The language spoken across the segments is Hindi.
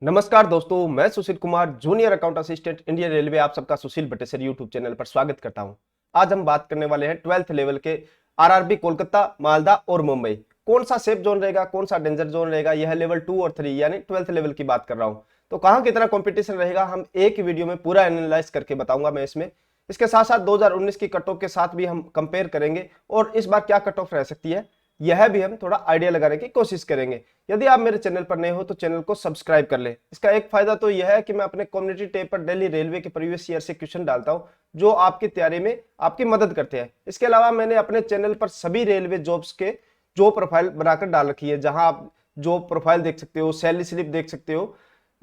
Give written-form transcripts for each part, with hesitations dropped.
नमस्कार दोस्तों, मैं Sushil Kumar, junior account assistant, Indian railway. आप सबका सुशील बटेसर यूट्यूब चैनल पर स्वागत करता हूं। आज हम बात करने वाले हैं 12th लेवल के आरआरबी कोलकाता, मालदा और मुंबई। कौन सा सेफ जोन रहेगा, कौन सा डेंजर जोन रहेगा, यह लेवल 2 और 3 यानी 12th लेवल की बात कर रहा हूं। तो कहां कितना कंपटीशन रहेगा, हम एक ही वीडियो में पूरा एनालाइज करके बताऊंगा मैं इसमें। इसके साथ साथ 2019 की कट ऑफ के साथ भी हम कंपेयर करेंगे और इस बार क्या कट ऑफ रह सकती है यह भी हम थोड़ा आइडिया लगाने की कोशिश करेंगे। यदि आप मेरे चैनल पर नए हो तो चैनल को सब्सक्राइब कर ले। इसका एक फायदा तो यह है कि मैं अपने कम्युनिटी टैब पर डेली रेलवे के प्रीवियस ईयर से क्वेश्चन डालता हूं जो आपकी तैयारी में आपकी मदद करते हैं। इसके अलावा मैंने अपने चैनल पर सभी रेलवे जॉब्स के जॉब प्रोफाइल बनाकर डाल रखी है, जहां आप जॉब प्रोफाइल देख सकते हो, सैलरी स्लिप देख सकते हो,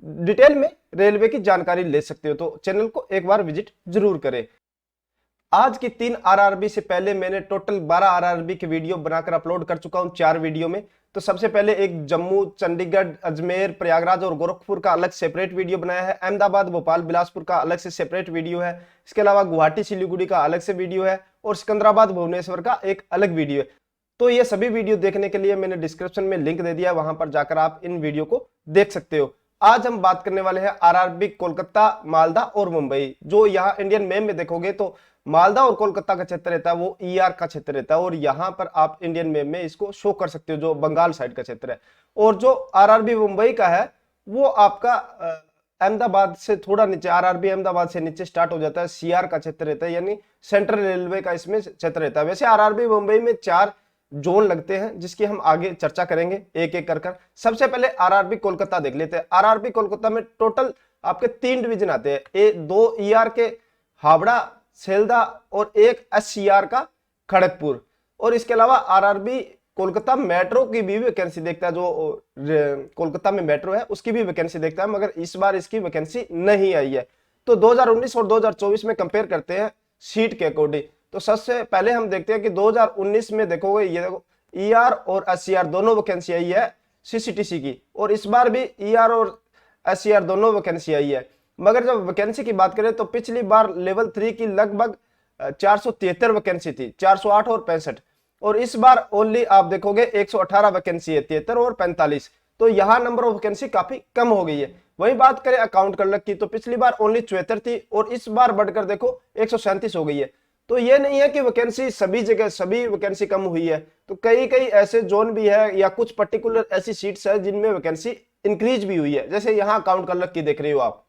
डिटेल में रेलवे की जानकारी ले सकते हो। तो चैनल को एक बार विजिट जरूर करें। आज की 3 आरआरबी से पहले मैंने टोटल 12 आरआरबी के वीडियो बनाकर अपलोड कर चुका हूं 4 वीडियो में। तो सबसे पहले एक जम्मू, चंडीगढ़, अजमेर, प्रयागराज और गोरखपुर का अलग सेपरेट वीडियो बनाया है। अहमदाबाद, भोपाल, बिलासपुर का अलग से सेपरेट वीडियो है। इसके अलावा गुवाहाटी, सिलीगुड़ी का अलग से वीडियो है और सिकंदराबाद, भुवनेश्वर का एक अलग वीडियो है। तो ये सभी वीडियो देखने के लिए मैंने डिस्क्रिप्शन में लिंक दे दिया, वहां पर जाकर आप इन वीडियो को देख सकते हो। आज हम बात करने वाले हैं आरआरबी कोलकाता, मालदा और मुंबई। जो यहाँ इंडियन मैप में देखोगे तो मालदा और कोलकाता का क्षेत्र रहता है वो ईआर का क्षेत्र रहता है, और यहाँ पर आप इंडियन मैप में इसको शो कर सकते हो जो बंगाल साइड का क्षेत्र है। और जो आरआरबी मुंबई का है वो आपका अहमदाबाद से थोड़ा नीचे, आरआरबी अहमदाबाद से नीचे स्टार्ट हो जाता है, सीआर का क्षेत्र रहता है, यानी सेंट्रल रेलवे का इसमें क्षेत्र रहता है। वैसे आरआरबी मुंबई में 4 जोन लगते हैं जिसकी हम आगे चर्चा करेंगे एक एक कर। सबसे पहले आरआरबी कोलकाता देख लेते हैं। आरआरबी कोलकाता में टोटल आपके 3 डिवीजन आते हैं, 2 ईआर के हावड़ा, सेल्दा और एक एससीआर का खड़गपुर। और इसके अलावा आरआरबी कोलकाता मेट्रो की भी वैकेंसी देखता है, जो कोलकाता में मेट्रो है उसकी भी वैकेंसी देखता है, मगर इस बार इसकी वैकेंसी नहीं आई है। तो 2019 और 2024 में कंपेयर करते हैं सीट के अकॉर्डिंग। तो सबसे पहले हम देखते हैं कि 2019 में देखोगे, ये देखो ईआर और एससीआर दोनों वैकेंसी आई है सीसीटीसी की, और इस बार भी ईआर और एससीआर दोनों वैकेंसी आई है। मगर जब वैकेंसी की बात करें तो पिछली बार लेवल 3 की लगभग 473 वैकेंसी थी, 408 और 65, और इस बार ओनली आप देखोगे 118 वैकेंसी है, 73 और 45। तो यहाँ नंबर ऑफ वैकेंसी काफी कम हो गई है। वही बात करें अकाउंट क्लर्क की तो पिछली बार ओनली 74 थी और इस बार बढ़कर देखो 137 हो गई है। तो ये नहीं है कि वैकेंसी सभी जगह सभी वैकेंसी कम हुई है, तो कई कई ऐसे जोन भी है या कुछ पर्टिकुलर ऐसी सीट्स है जिनमें वैकेंसी इंक्रीज भी हुई है, जैसे यहाँ अकाउंट क्लर्क की देख रहे हो आप।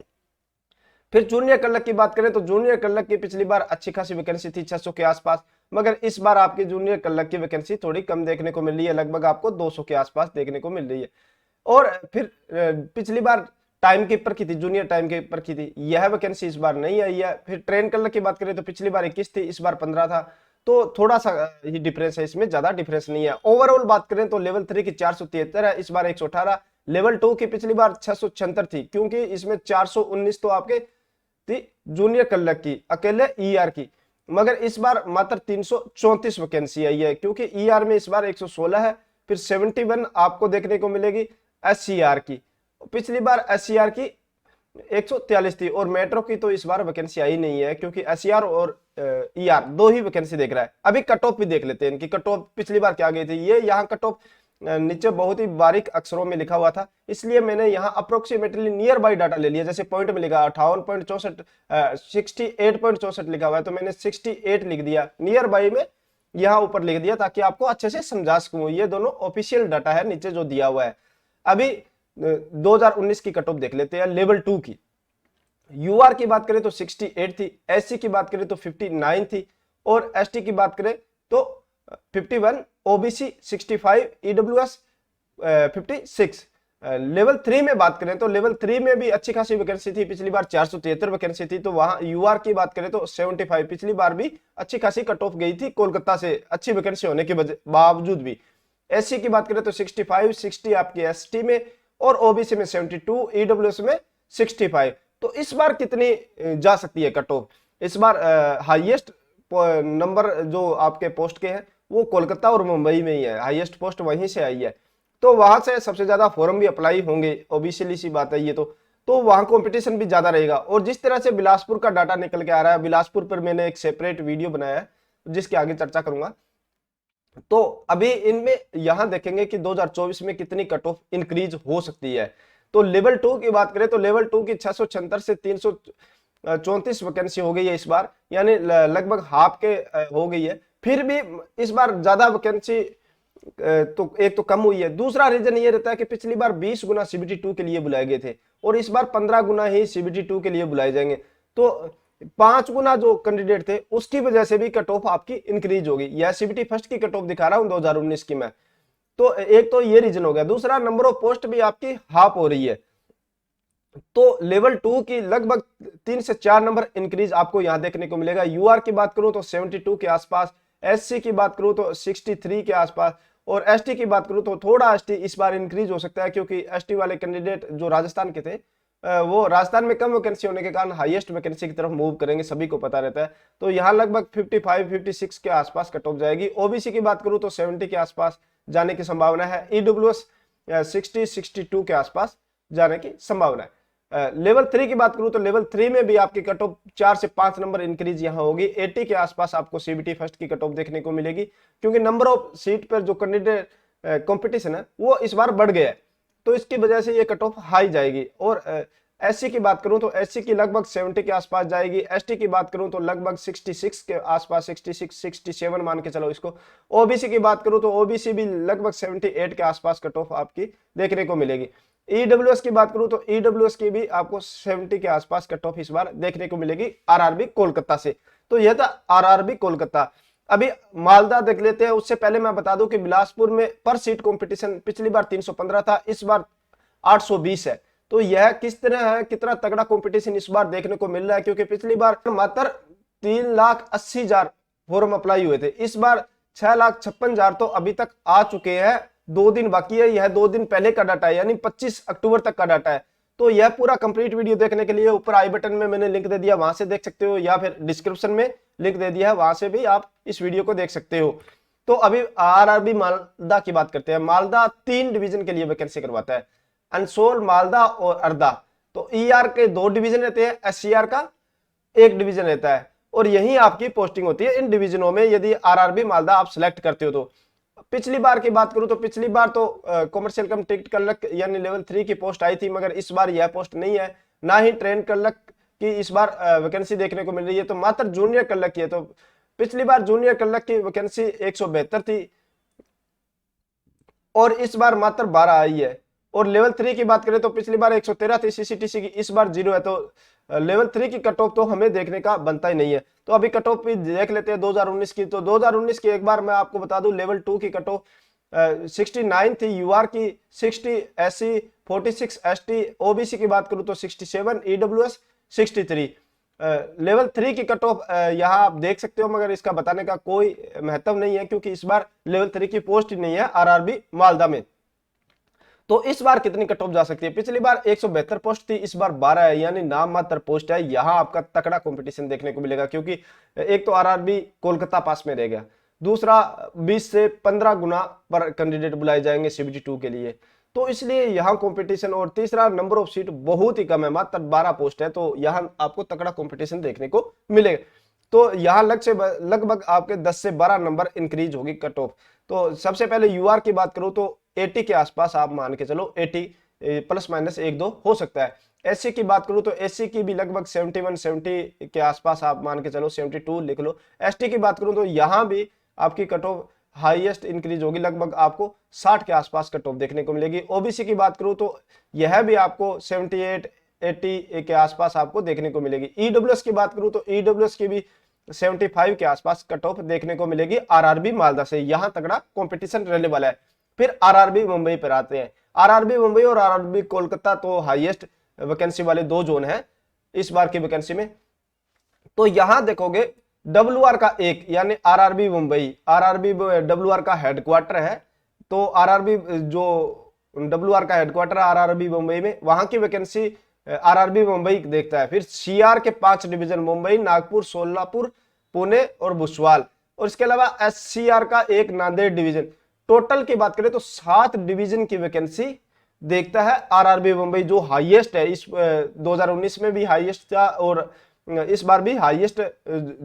फिर जूनियर क्लर्क की बात करें तो जूनियर क्लर्क की पिछली बार अच्छी खासी वैकेंसी थी 600 के आसपास, मगर इस बार आपकी जूनियर क्लर्क की वैकेंसी थोड़ी कम देखने को मिल रही है, लगभग आपको 200 के आसपास देखने को मिल रही है। और फिर पिछली बार टाइम कीपर की थी, जूनियर टाइम कीपर की थी, यह वैकेंसी इस बार नहीं आई है। फिर ट्रेन क्लर्क की बात करें तो पिछली बार 21 थी, इस बार 15 था, तो थोड़ा सा ही डिफरेंस है, इसमें ज्यादा डिफरेंस नहीं है। ओवरऑल बात करें तो लेवल 3 की 473 है, इस बार 118। लेवल 2 की पिछली बार 676 थी, क्योंकि इसमें 419 तो आपके थी जूनियर क्लर्क की अकेले ईआर की, मगर इस बार मात्र 334 वैकेंसी आई है, क्योंकि ईआर में इस बार 116 है। फिर 71 आपको देखने को मिलेगी एससीआर की, पिछली बार एससीआर की 143 थी, और मेट्रो की तो इस बार वैकेंसी आई नहीं है, क्योंकि एससीआर और ईआर दो ही वैकेंसी देख रहा है। अभी कट ऑफ भी देख लेते हैं इनकी। कट ऑफ पिछली बार क्या गई थी, ये यहाँ कट ऑफ नीचे बहुत ही बारीक अक्षरों में लिखा हुआ था, इसलिए मैंने यहाँ अप्रोक्सीमेटली नियर बाई डाटा ले लिया। जैसे पॉइंट में लिखा 58.64 68.64 लिखा हुआ है, तो मैंने 68 लिख दिया, नियर बाई में यहाँ ऊपर लिख दिया, ताकि आपको अच्छे से समझा सकूं। ये दोनों ऑफिशियल डाटा है नीचे जो दिया हुआ है। अभी 2019 की कट ऑफ देख लेते हैं लेवल 2 की। यूआर की बात करें तो 68 थी, एससी की बात करें तो 59 थी, और एसटी की बात करें तो 51, ओबीसी 65, ईडब्ल्यूएस 56। लेवल 3 में बात करें तो लेवल 3 में भी अच्छी खासी वैकेंसी थी, पिछली बार 473 वैकेंसी थी, तो वहां यूआर की बात करें तो 75, पिछली बार भी अच्छी खासी कट ऑफ गई थी कोलकाता से अच्छी वैकेंसी होने के बावजूद भी। एससी की बात करें तो 65, 60 आपकी एसटी में, और ओबीसी में 72, ईडब्ल्यूएस में 65। तो इस बार कितनी जा सकती है कट ऑफ? इस बार हाईएस्ट नंबर जो आपके पोस्ट के हैं वो कोलकाता और मुंबई में ही है, हाईएस्ट पोस्ट वहीं से आई है, तो वहां से सबसे ज्यादा फॉर्म भी अप्लाई होंगे, ऑब्वियसली सी बात है ये तो वहां कंपटीशन भी ज्यादा रहेगा। और जिस तरह से बिलासपुर का डाटा निकल के आ रहा है, बिलासपुर पर मैंने एक सेपरेट वीडियो बनाया है जिसके आगे चर्चा करूंगा। तो अभी इनमें यहां देखेंगे कि 2024 में कितनी कट ऑफ इंक्रीज हो सकती है। तो लेवल 2 की बात करें तो लेवल 2 की 676 से 334 वैकेंसी हो गई है इस बार, यानी लगभग हाफ के हो गई है। फिर भी इस बार ज्यादा वैकेंसी तो एक तो कम हुई है, दूसरा रीजन ये रहता है कि पिछली बार 20 गुना सीबीटी 2 के लिए बुलाए गए थे और इस बार 15 गुना ही सीबीटी 2 के लिए बुलाए जाएंगे, तो 5 गुना जो कैंडिडेट थे उसकी वजह से भी कट ऑफ आपकी इंक्रीज होगी। यह सीबीटी फर्स्ट की कट ऑफ दिखा रहा हूं 2019 की मैं, तो एक तो ये रीजन हो गया। दूसरा नंबर ऑफ पोस्ट भी आपकी हाफ हो रही है, तो लेवल 2 की लगभग 3 से 4 नंबर इंक्रीज आपको यहां देखने को मिलेगा। यूआर की बात करूं तो 72 के आसपास, एससी की बात करूं तो 63 के आसपास, और एसटी की बात करूं तो थोड़ा एसटी इस बार इंक्रीज हो सकता है, क्योंकि एसटी वाले कैंडिडेट जो राजस्थान के थे वो राजस्थान में कम वैकेंसी होने के कारण हाईएस्ट वैकेंसी की तरफ मूव करेंगे, सभी को पता रहता है। तो यहाँ लगभग 55-56 के आसपास कट ऑफ जाएगी। ओबीसी की बात करूं तो 70 के आसपास जाने की संभावना है। ईडब्ल्यूएस 60-62 के आसपास जाने की संभावना है। लेवल 3 की बात करूं तो लेवल 3 में भी आपकी कट ऑफ 4 से 5 नंबर इंक्रीज यहां होगी। 80 के आसपास आपको सीबीटी फर्स्ट की कट ऑफ देखने को मिलेगी, क्योंकि नंबर ऑफ सीट पर जो कैंडिडेट कंपटीशन है वो इस बार बढ़ गया है, तो इसकी वजह से ये कट ऑफ हाई जाएगी। और एससी की बात करूं तो एससी की लगभग 70 के आसपास जाएगी। एसटी की बात करूं तो लगभग 66 के आसपास, 66-67 मान के चलो इसको। ओबीसी की बात करूं तो ओबीसी भी लगभग 78 के आसपास कट ऑफ आपकी देखने को मिलेगी। ईडब्ल्यूएस की बात करूं तो ईडब्ल्यूएस की भी आपको 70 के आसपास कट ऑफ इस बार देखने को मिलेगी आरआरबी कोलकाता से। तो यह था आरआरबी कोलकाता। अभी मालदा देख लेते हैं, उससे पहले मैं बता दूं कि बिलासपुर में पर सीट कंपटीशन पिछली बार 315 था, इस बार 820 है। तो यह किस तरह है, कितना तगड़ा कंपटीशन इस बार देखने को मिल रहा है, क्योंकि पिछली बार मात्र 3,80,000 फॉर्म अप्लाई हुए थे, इस बार 6,56,000 तो अभी तक आ चुके हैं। 2 दिन बाकी है, यह 2 दिन पहले का डाटा है, यानी 25 अक्टूबर तक का डाटा है। तो यह पूरा कंप्लीट वीडियो देखने के लिए ऊपर आई बटन में मैंने लिंक दे दिया, वहां से देख सकते हो, या फिर डिस्क्रिप्शन में लिंक दे दिया है, वहां से भी आप इस वीडियो को देख सकते हो। तो अभी आरआरबी मालदा की बात करते हैं। मालदा 3 डिवीजन के लिए वैकेंसी करवाता है, अंसोल, मालदा और अर्दा। तो ईआर के 2 डिवीजन रहते हैं, एससीआर का 1 डिवीजन रहता है, और यही आपकी पोस्टिंग होती है इन डिवीजनों में, यदि आरआरबी मालदा आप सिलेक्ट करते हो तो। पिछली बार की बात करूं तो पिछली बार तो कॉमर्शियल कम टिकट क्लर्क यानी लेवल 3 की पोस्ट आई थी, मगर इस बार यह पोस्ट नहीं है, ना ही ट्रेन क्लर्क की इस बार वैकेंसी देखने को मिल रही है, तो मात्र जूनियर क्लर्क की है। तो पिछली बार जूनियर क्लर्क की वैकेंसी 172 थी और इस बार मात्र 12 आई है। और लेवल 3 की बात करें तो पिछली बार 113 थी सीसीटीसी की, इस बार 0 है। तो लेवल 3 की कट ऑफ तो हमें देखने का बनता ही नहीं है। तो अभी कट ऑफ भी देख लेते हैं 2019 की। तो 2019 की एक बार मैं आपको बता दूं, लेवल 2 की कट ऑफ 69 थी, यूआर की 60, एससी 46, एसटी, ओबीसी की बात करूं तो 67, ईडब्ल्यूएस 63। लेवल 3 की कट ऑफ यहाँ आप देख सकते हो, मगर इसका बताने का कोई महत्व नहीं है, क्योंकि इस बार लेवल 3 की पोस्ट ही नहीं है आरआरबी मालदा में। तो इस बार कितनी कट ऑफ जा सकती है? पिछली बार 172 पोस्ट थी, इस बार 12 है, यानी नाम मात्र पोस्ट है। यहां आपका तकड़ा कंपटीशन देखने को मिलेगा, क्योंकि एक तो आरआरबी कोलकाता पास में रह गया, दूसरा 20 से 15 गुना पर कैंडिडेट बुलाए जाएंगे सीबीटी 2 के लिए, तो इसलिए यहाँ कंपटीशन। और तीसरा नंबर ऑफ सीट बहुत ही कम है, मात्र 12 पोस्ट है, तो यहाँ आपको तकड़ा कंपटीशन देखने को मिलेगा। तो यहाँ लगभग आपके 10 से 12 नंबर इंक्रीज होगी कट ऑफ। तो सबसे पहले यूआर की बात करूं तो 80 के आसपास आप मान के चलो, 80 प्लस माइनस 1-2 हो सकता है। एससी की बात करूं तो एससी की भी लगभग 71-70 के आसपास आप मान के चलो, 72 लिख लो। एसटी की बात करूं तो यहां भी आपकी कट ऑफ हाईएस्ट इंक्रीज होगी, लगभग आपको 60 के आसपास कट ऑफ देखने को मिलेगी। ओबीसी की बात करूं तो यह भी आपको 78-80 के आसपास आपको देखने को मिलेगी। ईडब्ल्यूएस की बात करूं तो ईडब्ल्यूएस की भी 75 के आसपास कट ऑफ देखने को मिलेगी आरआरबी मालदा से। यहां तगड़ा कंपटीशन रहने वाला है। फिर आरआरबी मुंबई पर आते हैं। आरआरबी मुंबई और आरआरबी कोलकाता तो हाईएस्ट वैकेंसी वाले 2 जोन हैं इस बार की वैकेंसी में। तो यहां देखोगे डब्ल्यूआर का एक, यानी आरआरबी मुंबई, आरआरबी डब्ल्यूआर का हेडक्वार्टर है। तो आरआरबी जो डब्ल्यूआर का हेडक्वार्टर है आरआरबी मुंबई में, वहां की वैकेंसी आरआरबी मुंबई देखता है। फिर सीआर के 5 डिवीजन, मुंबई, नागपुर, सोलापुर, पुणे और भुसवाल, और इसके अलावा एससीआर का एक नांदेड़ डिवीजन। टोटल की बात करें तो 7 डिवीजन की वैकेंसी देखता है आरआरबी मुंबई, जो हाईएस्ट है। इस 2019 में भी हाईएस्ट था और इस बार भी हाईएस्ट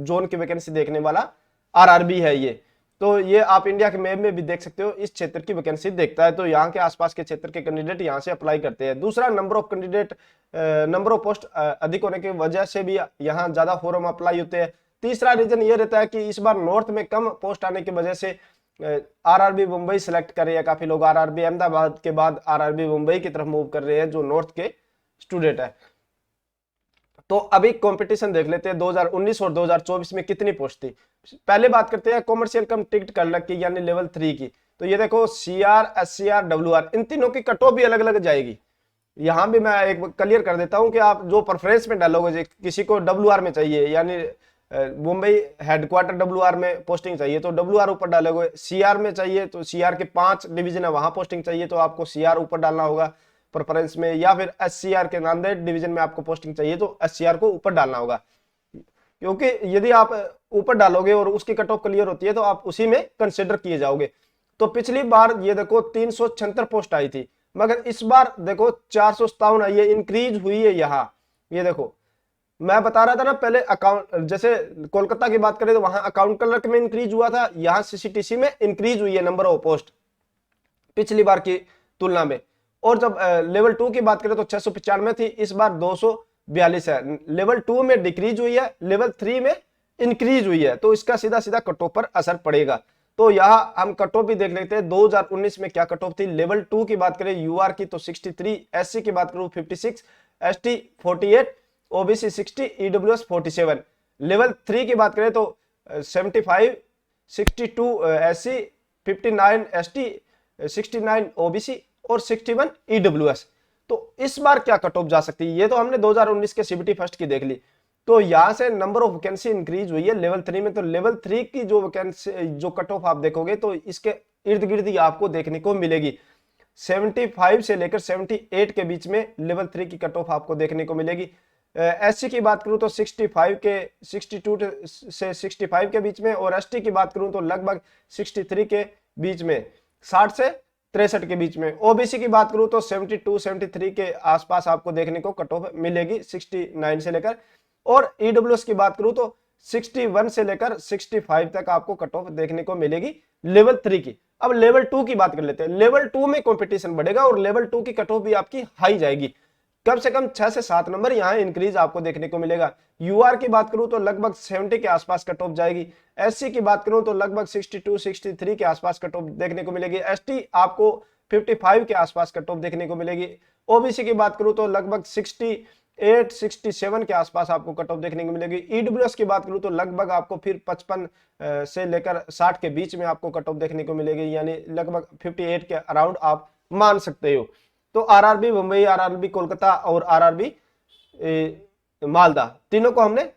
जोन की वैकेंसी देखने वाला आरआरबी है ये। तो ये आप इंडिया के मैप में भी देख सकते हो, इस क्षेत्र की वैकेंसी देखता है, तो यहाँ के आसपास के क्षेत्र के कैंडिडेट यहाँ से अप्लाई करते हैं। दूसरा, number of candidate, number of post अधिक होने की वजह से भी यहाँ ज्यादा फॉर्म अप्लाई होते हैं। तीसरा रीजन ये रहता है कि इस बार नॉर्थ में कम पोस्ट आने की वजह से आरआरबी मुंबई सिलेक्ट कर रही है, काफी लोग आरआरबी अहमदाबाद के बाद आरआरबी मुंबई की तरफ मूव कर रहे हैं जो नॉर्थ के स्टूडेंट है। तो अभी कंपटीशन देख लेते हैं 2019 और 2024 में कितनी पोस्ट थी। पहले बात करते हैं कॉमर्शियल कम टिकट क्लर्क की यानी लेवल 3 की। तो ये देखो सीआर, एससीआर, डब्ल्यूआर, इन तीनों की कट ऑफ भी अलग अलग जाएगी। यहां भी मैं एक क्लियर कर देता हूं कि आप जो प्रेफरेंस में डालोगे, किसी को डब्ल्यूआर में चाहिए यानी मुंबई हेडक्वार्टर डब्ल्यूआर में पोस्टिंग चाहिए तो डब्ल्यूआर ऊपर डालोगे, सीआर में चाहिए तो सीआर के 5 डिवीजन है वहां पोस्टिंग चाहिए तो आपको सीआर ऊपर डालना होगा प्रेफरेंस में, या फिर एससीआर के नांदेड़ डिवीजन में आपको पोस्टिंग चाहिए तो एससीआर को ऊपर डालना होगा। क्योंकि यदि आप ऊपर डालोगे और उसकी कट ऑफ क्लियर होती है तो आप उसी में कंसिडर किए जाओगे। तो पिछली बार ये देखो 376 पोस्ट आई थी, मगर इस बार देखो 457 आई है, इंक्रीज हुई है। यहाँ ये देखो मैं बता रहा था ना पहले, अकाउंट जैसे कोलकाता की बात करें तो वहां अकाउंट क्लर्क में इंक्रीज हुआ था, यहाँ सीसीटीसी में इंक्रीज हुई है नंबर ऑफ पोस्ट पिछली बार की तुलना में। और जब लेवल 2 की बात करें तो 695 थी, इस बार 242 है। लेवल 2 में डिक्रीज हुई है, लेवल 3 में इंक्रीज हुई है, तो इसका सीधा सीधा कट ऑफ पर असर पड़ेगा। तो यहाँ हम कट ऑफ भी देख लेते हैं 2019 में क्या कट ऑफ थी। लेवल 2 की बात करें यूआर की तो 63, एससी की बात करूं 56, एसटी 48, ओबीसी 60, ईडब्ल्यूएस 47। लेवल 3 की बात करें तो 75, 62 एससी, 59 एसटी, 69 ओबीसी और 61 ईडब्ल्यूएस। तो इस बार क्या कट ऑफ जा सकती है, ये तो हमने 2019 के सीबीटी फर्स्ट की देख ली। तो यहां से नंबर ऑफ वैकेंसी इंक्रीज हुई है लेवल 3 में, तो लेवल 3 की जो वैकेंसी जो कट ऑफ आप देखोगे तो इसके इर्द गिर्द ही आपको देखने को मिलेगी। 75 से लेकर 78 के बीच में लेवल 3 की कट ऑफ आपको देखने को मिलेगी। एससी की बात करूं तो 62 से 65 के बीच में, और एसटी की बात करूं तो लगभग 63 के बीच में, 60 से 63 के बीच में। ओबीसी की बात करूं तो 72 73 के आसपास आपको देखने को कट ऑफ मिलेगी 69 से लेकर, और ईडब्ल्यूएस की बात करूं तो 61 से लेकर 65 तक आपको कट ऑफ देखने को मिलेगी लेवल 3 की। अब लेवल 2 की बात कर लेते हैं। लेवल 2 में कंपटीशन बढ़ेगा और लेवल 2 की कट ऑफ भी आपकी हाई जाएगी, कम से कम 6 से 7 नंबर यहाँ इंक्रीज आपको देखने को मिलेगा। यूआर की बात करूं तो लगभग 70 के आसपास कट ऑफ जाएगी। एससी की बात करूं तो लगभग 62 63 के आसपास कट ऑफ देखने को मिलेगी। एसटी आपको 55 के आसपास कट ऑफ देखने को मिलेगी। ओबीसी की बात करूं तो लगभग 68 67 के आसपास आपको कट ऑफ देखने को मिलेगी। ईडब्ल्यूएस की बात करूं तो लगभग आपको फिर 55 से लेकर 60 के बीच में आपको कट ऑफ देखने को मिलेगी, यानी लगभग 58 के अराउंड आप मान सकते हो। तो आरआरबी मुंबई, आरआरबी कोलकाता और आरआरबी मालदा, तीनों को हमने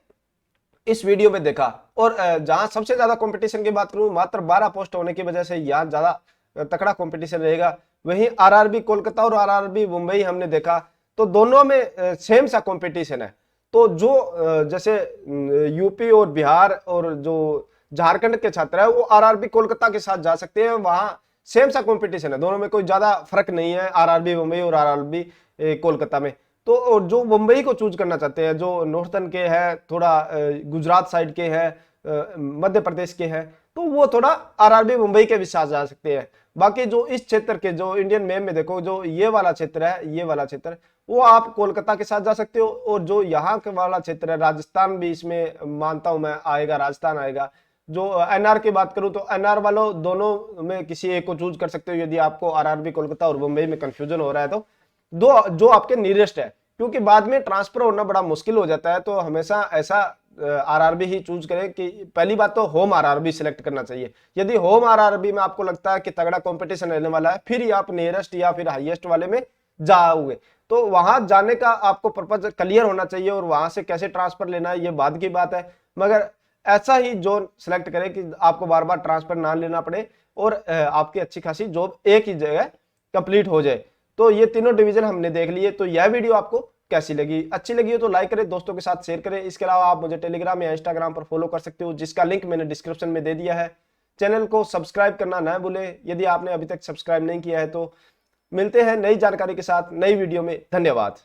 इस वीडियो में देखा। और जहां सबसे ज्यादा कंपटीशन की बात करूं, मात्र 12 पोस्ट होने की वजह से यहां ज्यादा तकड़ा कंपटीशन रहेगा। वहीं आरआरबी कोलकाता और आरआरबी मुंबई हमने देखा तो दोनों में सेम सा कंपटीशन है। तो जो जैसे यूपी और बिहार और जो झारखंड के छात्र है वो आरआरबी कोलकाता के साथ जा सकते हैं, वहां सेम सा कंपटीशन है, दोनों में कोई ज्यादा फर्क नहीं है आरआरबी मुंबई और आरआरबी कोलकाता में। तो जो मुंबई को चूज करना चाहते हैं, जो नॉर्थर्न के हैं, थोड़ा गुजरात साइड के हैं, मध्य प्रदेश के हैं, तो वो थोड़ा आरआरबी मुंबई के भी साथ जा सकते हैं। बाकी जो इस क्षेत्र के, जो इंडियन मैप में देखो जो ये वाला क्षेत्र है, ये वाला क्षेत्र, वो आप कोलकाता के साथ जा सकते हो। और जो यहाँ का वाला क्षेत्र है, राजस्थान भी इसमें मानता हूं मैं आएगा, राजस्थान आएगा। जो एनआर की बात करूं तो एनआर वालों दोनों में किसी एक को चूज कर सकते हो यदि आपको आरआरबी कोलकाता और मुंबई में कंफ्यूजन हो रहा है तो। दो जो आपके नियरेस्ट है, क्योंकि बाद में ट्रांसफर होना बड़ा मुश्किल हो जाता है, तो हमेशा ऐसा आरआरबी ही चूज करें कि पहली बात तो होम आरआरबी सिलेक्ट करना चाहिए। यदि होम आरआरबी में आपको लगता है कि तगड़ा कंपटीशन रहने वाला है, फिर ही आप नियरेस्ट या फिर हाईएस्ट वाले में जाओगे। तो वहां जाने का आपको पर्पज क्लियर होना चाहिए, और वहां से कैसे ट्रांसफर लेना है ये बाद की बात है, मगर ऐसा ही जोन सिलेक्ट करें कि आपको बार बार ट्रांसफर ना लेना पड़े और आपकी अच्छी खासी जॉब एक ही जगह कंप्लीट हो जाए। तो ये तीनों डिवीजन हमने देख लिए। तो यह वीडियो आपको कैसी लगी, अच्छी लगी हो तो लाइक करें, दोस्तों के साथ शेयर करें। इसके अलावा आप मुझे टेलीग्राम या इंस्टाग्राम पर फॉलो कर सकते हो, जिसका लिंक मैंने डिस्क्रिप्शन में दे दिया है। चैनल को सब्सक्राइब करना ना भूलें यदि आपने अभी तक सब्सक्राइब नहीं किया है तो। मिलते हैं नई जानकारी के साथ नई वीडियो में। धन्यवाद।